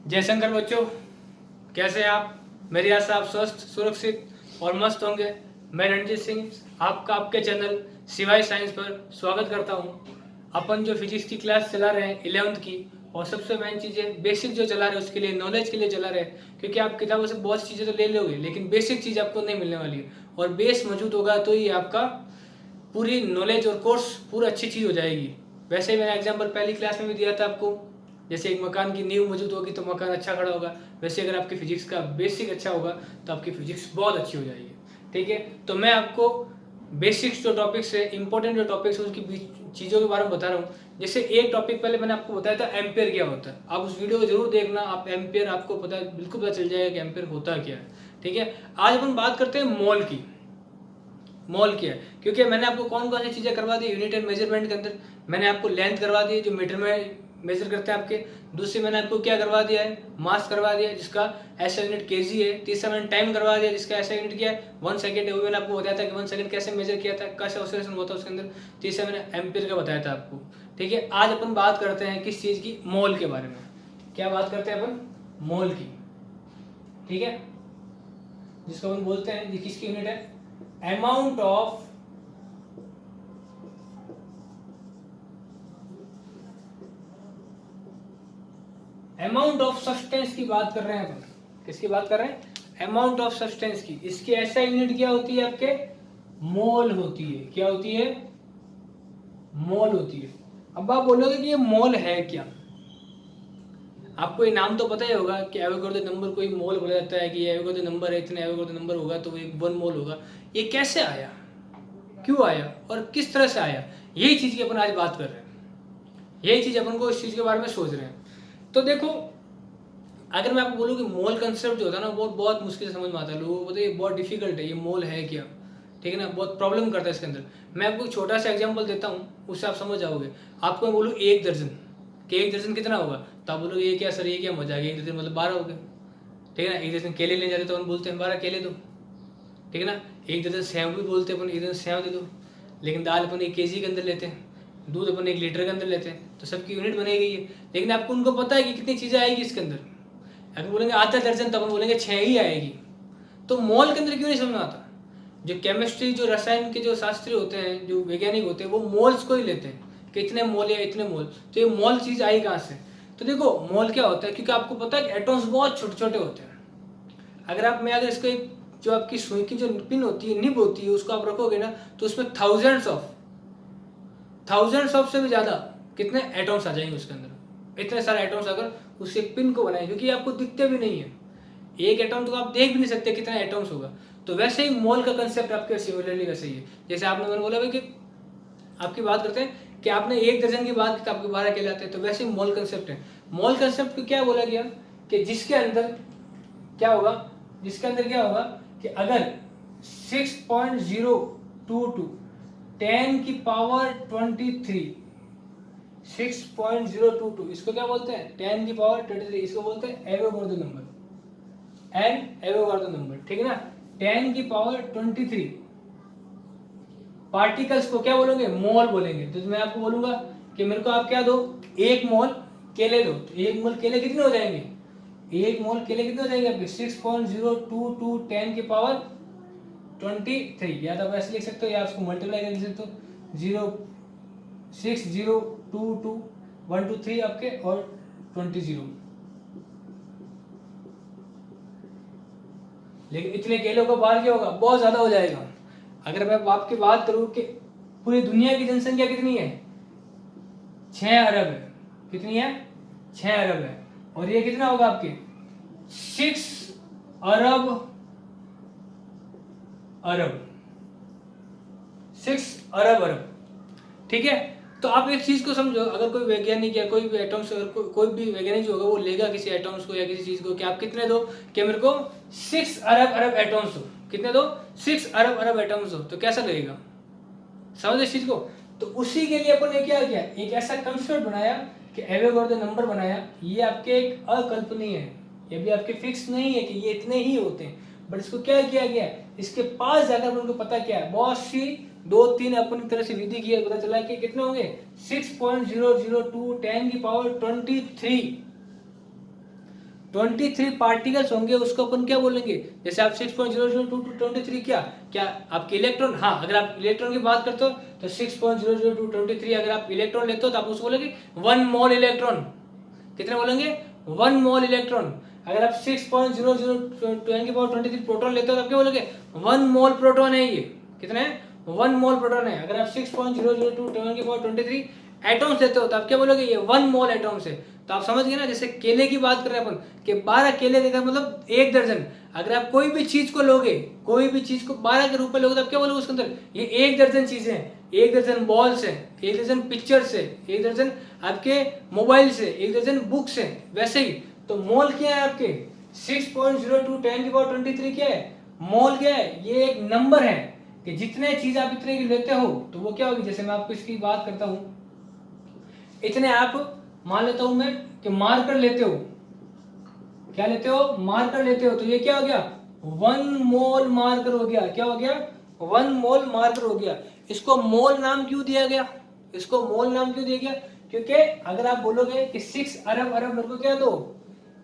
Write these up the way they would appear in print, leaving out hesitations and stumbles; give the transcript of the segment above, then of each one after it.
जयशंकर बच्चों, कैसे हैं आप? मेरी आशा आप स्वस्थ, सुरक्षित और मस्त होंगे। मैं रणजीत सिंह आपका आपके चैनल सिवाय साइंस पर स्वागत करता हूं। अपन जो फिजिक्स की क्लास चला रहे हैं 11वीं की, और सबसे मेन चीज़ है बेसिक जो चला रहे हैं उसके लिए, नॉलेज के लिए चला रहे हैं। क्योंकि आप किताबों से बहुत सी चीज़ें तो ले लोगे, लेकिन बेसिक चीज़ आपको नहीं मिलने वाली है। और बेस मौजूद होगा तो ही आपका पूरी नॉलेज और कोर्स पूरा अच्छी चीज़ हो जाएगी। वैसे ही मैंने एग्जाम्पल पहली क्लास में भी दिया था आपको। जैसे एक मकान की नींव मौजूद होगी तो मकान अच्छा खड़ा होगा, वैसे अगर आपकी फिजिक्स का बेसिक अच्छा होगा तो आपकी फिजिक्स बहुत अच्छी हो जाएगी। ठीक है, तो मैं आपको बेसिक्स जो टॉपिक्स है, इंपॉर्टेंट जो टॉपिक्स है, उसकी चीज़ों के बारे में बता रहा हूँ। जैसे एक टॉपिक पहले मैंने आपको बताया था एम्पेयर क्या होता है। आप उस वीडियो को जरूर देखना, आप एम्पेयर आपको पता बिल्कुल पता चल जाएगा कि एम्पेयर होता क्या है। ठीक है, आज अपन बात करते हैं मोल की। मोल क्या है, क्योंकि मैंने आपको कौन कौन सी चीज़ें करवा दी यूनिट एंड मेजरमेंट के अंदर। मैंने आपको लेंथ करवा दी जो मीटर में मेजर करते हैं आपके। दूसरी मैंने आपको क्या करवा दिया है, मास करवा दिया है जिसका ऐसा यूनिट केजी है। तीसरा मैंने टाइम करवा दिया जिसका ऐसा यूनिट क्या है 1 सेकंड है। वो मैंने आपको बताया था कि 1 सेकंड कैसे मेजर किया था, कैसे ऑसिलेशन होता है उसके अंदर। तीसरा मैंने एम्पीयर का बताया था आपको। ठीक है, आज अपन बात करते हैं किस चीज़ की, मोल के बारे में। क्या बात करते हैं अपन? मोल की। ठीक है, जिसको अपन बोलते हैं, ये किसकी यूनिट है? अमाउंट ऑफ सब्सटेंस की बात कर रहे हैं अपन। किसकी बात कर रहे हैं? अमाउंट ऑफ सब्सटेंस की। इसकी ऐसा यूनिट क्या होती है आपके? मोल होती है। क्या होती है? मोल होती है। अब आप बोलोगे कि ये मोल है क्या? आपको ये नाम तो पता ही होगा कि एवोगाड्रो नंबर को एक मोल बोला जाता है, कि ये एवोगाड्रो नंबर है, इतने एवोगाड्रो नंबर होगा तो वो एक 1 मोल होगा। ये कैसे आया, क्यों आया और किस तरह से आया, यही चीज की अपन आज बात कर रहे हैं। यही चीज अपन को इस चीज के बारे में सोच रहे हैं। तो देखो, अगर मैं आपको बोलूँ कि मोल कंसेप्ट जो होता है ना, वो बहुत मुश्किल से समझ में आता है। लोगों को बोलते हैं ये बहुत डिफिकल्ट है, ये मोल है क्या। ठीक है ना, बहुत प्रॉब्लम करता है इसके अंदर। मैं आपको एक छोटा सा एग्जांपल देता हूँ, उससे आप समझ जाओगे। आपको मैं बोलूँ 1 दर्जन, कि 1 दर्जन कितना होगा, तो आप बोलोगे ये क्या सर, ये क्या मजा आ गया, 1 दर्जन मतलब 12 हो गए। ठीक है ना, 1 दर्जन केले ले जाते तो हम बोलते हैं 12 केले दो। ठीक है ना, 1 दर्जन सेव भी बोलते हैं अपन, 1 दर्जन सेव दे दो। लेकिन दाल अपन 1 केजी के अंदर लेते हैं, दूध अपन 1 लीटर के अंदर लेते हैं, तो सबकी यूनिट बनाई गई है। लेकिन आपको उनको पता है कि कितनी चीज़ें आएगी इसके अंदर। अगर बोलेंगे आधा दर्जन तो अपन बोलेंगे 6 ही आएगी। तो मोल के अंदर क्यों नहीं समझ में आता? जो केमिस्ट्री, जो रसायन के जो शास्त्री होते हैं, जो वैज्ञानिक होते हैं, वो मोल्स को ही लेते हैं कि इतने मोल या इतने मोल। तो ये मोल चीज़ आई कहाँ से? तो देखो, मोल क्या होता है, क्योंकि आपको पता है कि एटॉम्स बहुत छोटे छोटे होते हैं। अगर इसको एक जो आपकी सुई की जो पिन होती है, निब होती है, उसको आप रखोगे ना, तो उसमें थाउजेंड्स ऑफ से भी ज़्यादा कितने एटॉम्स आ जाएंगे उसके अंदर। इतने सारे एटॉम्स अगर उस एक पिन को बनाए, क्योंकि आपको दिखते भी नहीं है, एक एटॉम तो आप देख भी नहीं सकते कितना एटॉम्स होगा। तो वैसे ही मोल का कंसेप्ट आपके सिमिलरली वैसे ही है। जैसे मैंने बोला भाई कि आपकी बात करते हैं कि आपने 1 दर्जन की बात की तो आपके 12 कहलाते हैं, तो वैसे ही मोल कंसेप्ट है। मोल कंसेप्ट को क्या बोला गया कि जिसके अंदर क्या होगा, कि अगर 6.022 10 की पावर 23, 6.022 इसको क्या बोलते हैं? 10 की पावर 23, इसको बोलते हैं एवोगाड्रो नंबर। एवोगाड्रो नंबर, ठीक है ना। 10 की पावर 23 पार्टिकल्स को क्या बोलोगे? मोल बोलेंगे। तो मैं आपको बोलूंगा कि मेरे को आप क्या दो, 1 मोल केले दो, तो 1 मोल केले कितने हो जाएंगे? 1 मोल केले कितने हो जाएंगे आपके? 6.022 10 की पावर 23। या तो आप ऐसे लिख सकते हो, या उसको मल्टीप्लाई कर लिख सकते हो। 6.022 आपके और 20। लेकिन इतने केलों का बाहर क्या होगा? बहुत ज्यादा हो जाएगा। अगर मैं आपकी बात करूं कि पूरी दुनिया की जनसंख्या कितनी है? 6 अरब है। कितनी है? 6 अरब है। और ये कितना होगा आपके? 6 अरब 6 अरब। ठीक है, तो आप एक चीज को समझो, अगर कोई वैज्ञानिक या कोई भी एटम्स, अगर कोई भी वैज्ञानिक जो होगा वो लेगा किसी एटम्स को या किसी चीज को, कि आप कितने दो, कि मेरे को 6 अरब एटम्स दो। कितने दो? 6 अरब एटम्स दो, तो कैसा लगेगा? समझ इस चीज को? तो उसी के लिए अपन ने क्या किया, एक ऐसा कंसेप्ट बनाया कि एवोगाड्रो नंबर बनाया। ये आपके एक अकल्पनीय है, ये भी आपके फिक्स नहीं है कि ये इतने ही होते हैं, बट इसको क्या किया गया, इसके पास जाकर उनको पता क्या है, बहुत सी 2-3 अपनी तरह से विधि की, पता चला कि कितने होंगे? 6.002 10 की पावर 23 23 पार्टिकल्स होंगे उसको अपन क्या बोलेंगे, जैसे आप 6.00223 क्या आपके इलेक्ट्रॉन, हाँ अगर आप इलेक्ट्रॉन की बात करते हो तो 6.00223 अगर आप इलेक्ट्रॉन लेते हो तो आप उसको बोलेंगे 1 मोल इलेक्ट्रॉन। कितने बोलेंगे? 1 मोल इलेक्ट्रॉन। अगर आप 6.00223 प्रोटॉन लेते हो तो आप क्या बोलोगे? 1 मोल प्रोटॉन है ये। कितने है? 1 मोल प्रोटॉन है। अगर आप 6.00223 एटॉम्स लेते हो तो आप क्या बोलोगे? ये 1 मोल एटॉम्स है। तो आप समझ गए ना, जैसे केले की बात कर रहे हैं अपन कि 12 केले देकर मतलब 1 दर्जन। अगर आप कोई भी चीज को लोगे, कोई भी चीज को 12 के रूप में लोगे तो आप क्या बोलोगे उसके अंदर? ये 1 दर्जन चीजें हैं, 1 दर्जन बॉल्स है, 1 दर्जन पिक्चर्स है, 1 दर्जन आपके मोबाइल से, 1 दर्जन बुक्स है। वैसे ही तो मोल क्या है आपके? 6.02 क्या है? मोल क्या है? ये एक नंबर है कि जितने चीज आप इतने की लेते हो तो वो क्या होगी। जैसे मैं आपको इसकी बात करता हूं, इतने आप मान लेता हूं मैं कि मार्कर लेते हो। क्या लेते हो? मार्कर लेते हो। तो ये क्या हो गया? 1 मोल मार्कर हो गया। क्या हो गया? 1 मोल मार्कर हो गया। इसको मोल नाम क्यों दिया गया? इसको मोल नाम क्यों दिया गया? क्योंकि अगर आप बोलोगे कि 6 अरब अरब मेरे को क्या दो,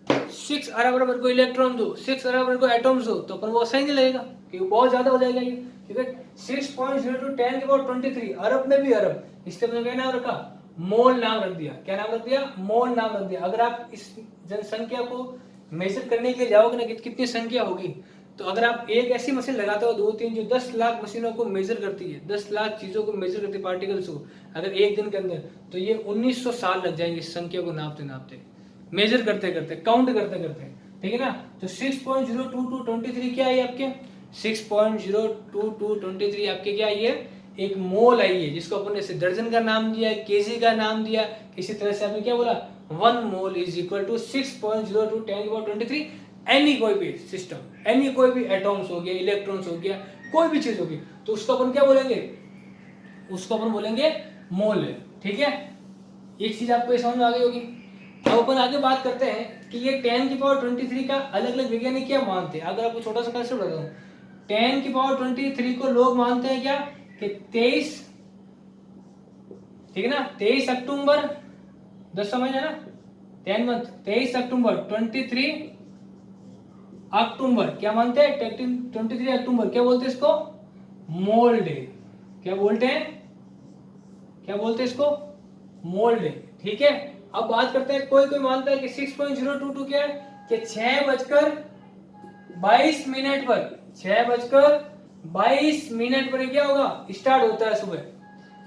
6 अरब अरब मेरे को इलेक्ट्रॉन दो, 6 अरब मेरे को एटॉम्स दो, तो अपन वो सही नहीं लगेगा क्योंकि बहुत ज्यादा हो जाएगा ये। क्योंकि 6.0 अरब में भी अरब, इसलिए मैंने क्या नाम रखा? मोल नाम रख दिया। क्या नाम रख दिया? मोल नाम रख दिया। अगर आप इस जनसंख्या को मेजर करने के लिए जाओगे ना कितनी संख्या होगी, तो अगर आप एक ऐसी मशीन लगाते हो 2-3 जो 10 लाख मशीनों को मेजर करती है, 10 लाख चीजों को मेजर करती है, पार्टिकल्स को, अगर एक दिन के अंदर, तो ये 1900 साल लग जाएंगे इस संख्या को नापते नापते, मेजर करते करते, काउंट करते करते। ठीक है ना? तो 6.02223 क्या है आपके? 6.02223 आपके क्या आई है? एक मोल आई है, जिसको अपन ने दर्जन का नाम दिया, केजी का नाम दिया। इसी तरह से आपने क्या बोला? 1 mole is equal to 6.02223 any कोई भी सिस्टम, एनी कोई भी एटॉम्स हो गया, इलेक्ट्रॉन्स हो गया, कोई भी चीज होगी, तो उसको अपन क्या बोलेंगे? उसको अपन बोलेंगे मोल। ठीक है? एक चीज आपको समझ में आ गई होगी। अब अपन आगे बात करते हैं कि ये 10⁻23 का अलग अलग वैज्ञानिक क्या मानते हैं। अगर आपको छोटा सा कंसेप्ट बताऊं, 10⁻23 को लोग मानते हैं क्या कि 23, ठीक है ना, 23 अक्टूबर, 10 समझ है ना, 10 मंथ, 23 अक्टूबर, 23 अक्टूबर क्या मानते हैं? 23 अक्टूबर क्या बोलते हैं इसको? मोल डे। क्या बोलते हैं? क्या बोलते हैं इसको? मोल डे। ठीक है? अब बात करते हैं, कोई कोई मानता है कि 6.022 क्या है कि 6:22 पर, 6:22 पर क्या होगा? स्टार्ट होता है सुबह।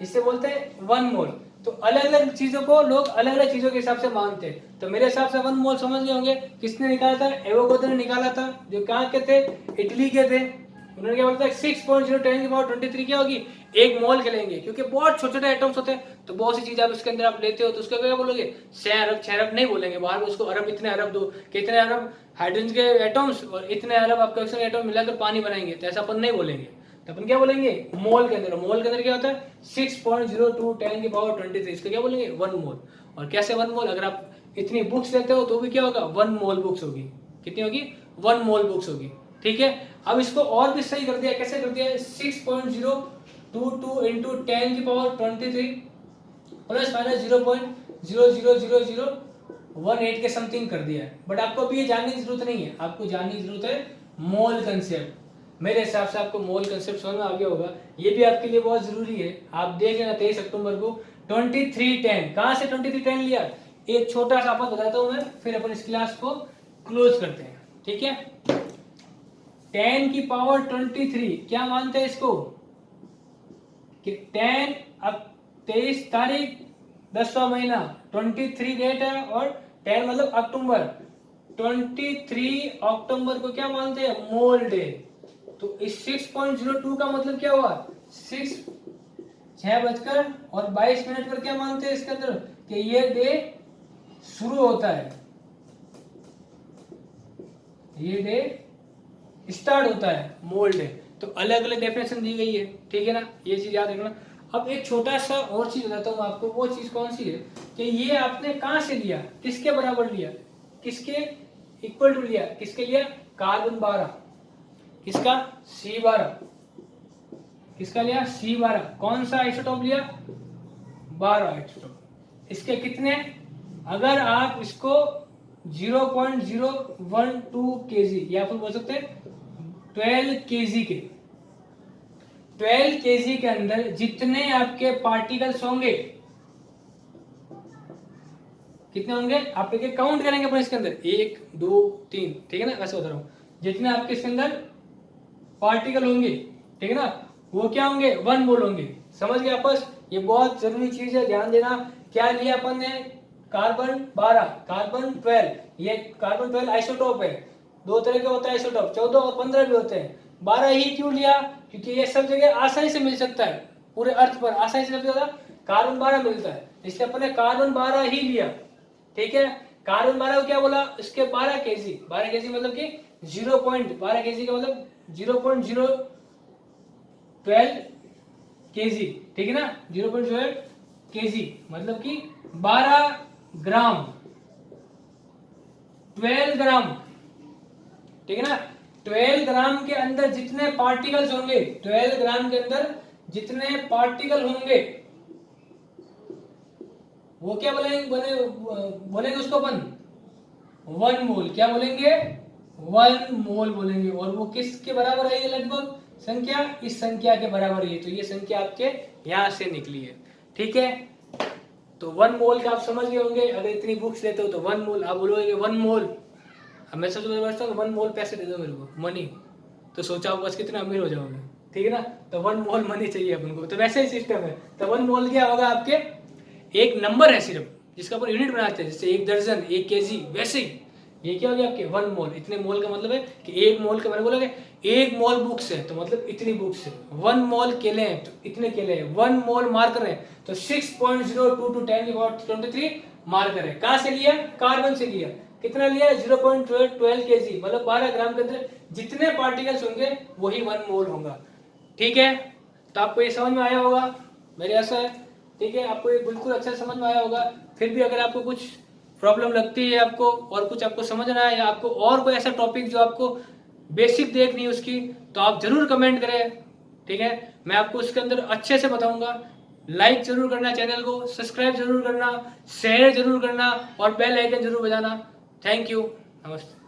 इससे बोलते हैं 1 मोल। तो अलग अलग चीजों को लोग अलग अलग चीजों के हिसाब से मानते हैं। तो मेरे हिसाब से 1 मोल समझ गए होंगे। किसने निकाला था? एवोगाड्रो ने निकाला था, जो कहाँ के थे? इटली के थे। उन्होंने क्या बोला? 6.0 क्या होगी? 1 मोल के लेंगे, क्योंकि बहुत छोटे छोटे एटम्स होते हैं, तो बहुत सी चीज आप इसके अंदर आप लेते हो, तो उसका क्या बोलोगे? 6 अरब 6 अरब नहीं बोलेंगे बाहर में, उसको अरब, इतने अरब दो, कितने अरब हाइड्रोजन के एटम्स और इतने अरब आपके ऑक्सीजन के एटम मिलाकर पानी बनाएंगे, तो ऐसा अपन नहीं बोलेंगे। तो अपन क्या बोलेंगे? मोल के अंदर। मोल के अंदर क्या होता है? 6.02 इसको क्या बोलेंगे? 1 मोल। और कैसे 1 मोल? अगर आप इतनी बुक्स लेते हो तो भी क्या होगा? 1 मोल बुक्स होगी। कितनी होगी? 1 मोल बुक्स होगी। ठीक है? अब इसको और भी सही कर दिया। कैसे कर दिया? 6.022 इंटू 10⁻23 प्लस माइनस 0.00018 के समथिंग कर दिया है। बट आपको अभी ये जानने की जरूरत नहीं है, आपको जानने की जरूरत है मोल कंसेप्ट। मेरे हिसाब से आपको मोल कंसेप्ट समझ में आ गया होगा। ये भी आपके लिए बहुत जरूरी है। आप देख लेना 23 अक्टूबर को 2310, कहां से 2310 लिया? एक छोटा सा आपको बताता हूं मैं, फिर अपन इस क्लास को क्लोज करते हैं। ठीक है? 10⁻23 क्या मानते हैं इसको कि 10 अब 23 तारीख 10वां महीना, 23 डेट है, और 10 मतलब अक्टूबर, 23 अक्टूबर को क्या मानते हैं? मोल डे। तो इस 6.02 का मतलब क्या हुआ? 6:22 पर क्या मानते हैं इसके अंदर कि ये डे शुरू होता है, ये डे स्टार्ट होता है, मोल डे। तो अलग अलग डेफिनेशन दी गई है। ठीक है ना? ये चीज याद रखना। अब एक छोटा सा और चीज बताता हूं आपको। वो चीज कौन सी है कि ये आपने कहां से लिया, किसके बराबर लिया, किसके इक्वल टू लिया, किसके लिया? कार्बन 12, किसका? C12, किसका लिया? C12। कौन सा आइसोटोप लिया? 12 आइसोटोप। इसके कितने? अगर आप इसको 0.012 kg, या फिर बोल सकते हैं 12 kg के 12 kg के अंदर जितने आपके पार्टिकल्स होंगे, कितने होंगे आप एक काउंट करेंगे अपन इसके अंदर, 1 2 3, ठीक है ना, ऐसे बता रहा हूं, जितने आपके इसके अंदर पार्टिकल होंगे, ठीक है ना, वो क्या होंगे, 1 मोल होंगे। समझ गए आपस, ये बहुत जरूरी चीज है, ध्यान देना। क्या लिया अपन ने, कार्बन 12, कार्बन 12, ये कार्बन 12 आइसोटोप है, दो तरह के होता है आइसोटोप, 14 और 15 भी होते हैं। 12 ही क्यों लिया, क्योंकि ये सब जगह आसानी से मिल सकता है, पूरे अर्थ पर आसानी से सबसे ज्यादा कार्बन 12 मिलता है, इसलिए अपन ने कार्बन 12 ही लिया, ठीक है। कार्बन 12 को क्या बोला, इसके 12 केजी, 12 केजी मतलब कि 0.12 केजी का मतलब 0.012 केजी, ठीक है ना, 0.012 केजी मतलब कि 12 ग्राम, 12 ग्राम, ठीक है ना। 12 ग्राम के अंदर जितने पार्टिकल्स होंगे, 12 ग्राम के अंदर जितने पार्टिकल होंगे, वो क्या बोलेंगे, बोलेंगे उसको अपन 1 मोल, क्या बोलेंगे, 1 मोल बोलेंगे। और वो किसके बराबर है, ये लगभग संख्या इस संख्या के बराबर है, तो ये संख्या आपके यहां से निकली है, ठीक है। तो 1 मोल का आप समझ गए होंगे, अगर इतनी बुक्स लेते हो तो 1 मोल, आप बोलोगे 1 मोल, अब मैं सबसे पहले बता 1 मोल पैसे दे दो मेरे को, मनी, तो सोचा होगा बस कितना अमीर हो जाओगे, ठीक है ना। तो 1 मोल मनी चाहिए अपन को, तो वैसे ही सिस्टम है। तो 1 मोल क्या होगा, आपके एक नंबर है सिर्फ, जिसका अपन यूनिट बनाते हैं, जैसे 1 दर्जन, 1 केजी, वैसे ही ये क्या हो गया आपके 1 मोल। इतने मोल का मतलब है कि 1 मोल का, मैंने बोला कि 1 मोल बुक्स है तो मतलब इतनी बुक्स है, 1 मोल केले हैं तो इतने केले हैं, 1 मोल मार्कर है तो 6.02 × 10⁻23 मार्कर है। कहां से लिया, कार्बन से लिया, कितना लिया, 0.12 केजी, मतलब 12 ग्राम के अंदर जितने पार्टिकल्स होंगे वही 1 मोल होगा, ठीक है। तो आपको ये समझ में आया होगा, मेरे ऐसा है, ठीक है, आपको ये बिल्कुल अच्छा समझ में आया होगा। फिर भी अगर आपको कुछ प्रॉब्लम लगती है आपको, और कुछ आपको समझना है, या आपको और कोई ऐसा टॉपिक जो आपको बेसिक देखनी है उसकी, तो आप जरूर कमेंट करें, ठीक है, मैं आपको उसके अंदर अच्छे से बताऊंगा। लाइक जरूर करना, चैनल को सब्सक्राइब जरूर करना, शेयर जरूर करना और बेल आइकन जरूर बजाना। थैंक यू, नमस्ते।